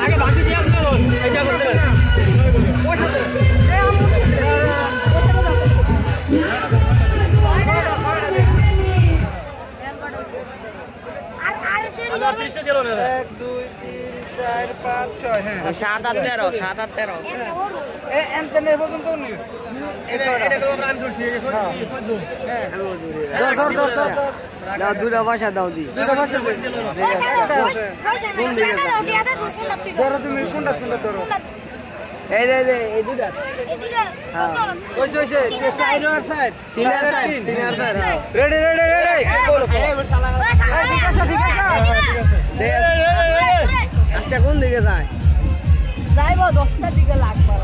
আগে বাকি দিয়ে আসলো এইটা করতে আর 30 টা দিলো না 1 2 3 4 5 6 হ্যাঁ 7 আর 13 7 আর 13 এ এনতে নেব কিন্তু নি এটা আমরা আমি ধরছি এই সদ্য হ্যাঁ ধর দাও দুটা ভাষা দাও দি দুটো ভাষা দে ধরো তুমি কোনটা ধরো এই এই দুটা ওইছে কে সাইড আর সাইড 3 আর 4 হ্যাঁ রেডি বলো ঠিক আছে আজকে কোন দিকে যায় যাইব 10টার দিকে লাগবে